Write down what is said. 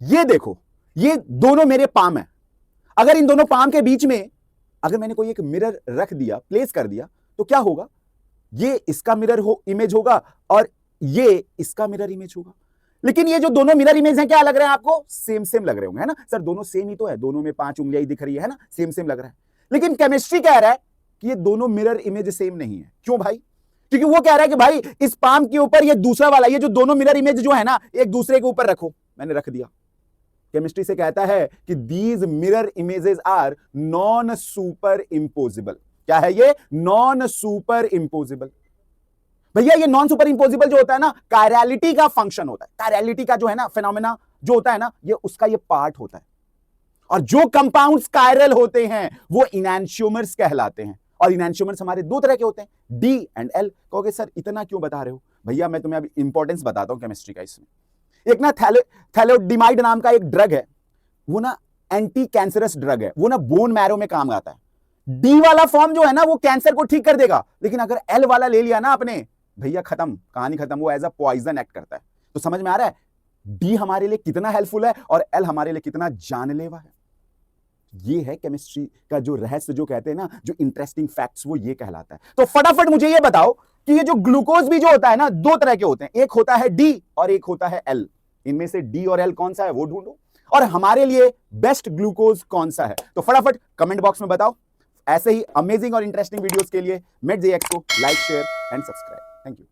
ये देखो, ये दोनों मेरे पाम है। अगर इन दोनों पाम के बीच में अगर मैंने कोई एक मिरर रख दिया, प्लेस कर दिया, तो क्या होगा? ये इसका मिरर इमेज होगा और ये इसका मिरर इमेज होगा। लेकिन ये जो दोनों मिरर इमेज हैं, क्या लग रहे हैं आपको? सेम सेम लग रहे होंगे, है ना सर? दोनों सेम ही तो है, दोनों में 5 उंगलियां ही दिख रही है ना, सेम सेम लग रहा है। लेकिन केमिस्ट्री कह रहा है कि ये दोनों मिरर इमेज सेम नहीं है। क्यों भाई? क्योंकि वो कह रहा है कि भाई इस पाम के ऊपर ये दूसरा वाला, ये जो दोनों मिरर इमेज जो है ना, एक दूसरे के ऊपर रखो। मैंने रख दिया। केमिस्ट्री से कहता है कि these mirror images are non superimposable. क्या है ये? Non superimposable. भैया ये नॉन सुपर इंपोजिबल जो होता है ना, कायरलिटी का फंक्शन होता है। कायरलिटी का जो है ना फिनोमेना जो होता है ना, ये उसका ये पार्ट होता है। और जो कंपाउंड्स कायरल होते हैं वो इनैंशियोमर्स कहलाते हैं। और इनैंशियोमर्स हमारे दो तरह के होते हैं, डी एंड एल। कहोगे सर इतना क्यों बता रहे हो? भैया मैं तुम्हें अभी इंपॉर्टेंस बताता हूं केमिस्ट्री का। इसमें एक ना थैलोडिमाइड नाम का एक ड्रग है, वो ना एंटी कैंसरस ड्रग है, वो ना बोन मैरो में काम आता है। डी वाला फॉर्म जो है ना वो कैंसर को ठीक कर देगा, लेकिन अगर एल वाला ले लिया ना आपने, भैया खत्म, कहानी खत्म। वो एज अ पॉइजन एक्ट करता है। तो समझ में आ रहा है डी हमारे लिए कितना हेल्पफुल है और एल हमारे लिए कितना जानलेवा है। ये है केमिस्ट्री का जो रहस्य, जो कहते हैं ना, जो इंटरेस्टिंग फैक्ट्स, वो ये कहलाता है। तो फटाफट मुझे ये बताओ कि ये जो ग्लूकोज भी जो होता है ना, दो तरह के होते हैं, एक होता है डी और एक होता है एल। इनमें से डी और एल कौन सा है वो ढूंढो, और हमारे लिए बेस्ट ग्लूकोज कौन सा है। तो फटाफट कमेंट बॉक्स में बताओ। ऐसे ही अमेजिंग और इंटरेस्टिंग वीडियोस के लिए मेट जेएक्स को like, share and subscribe. Thank you.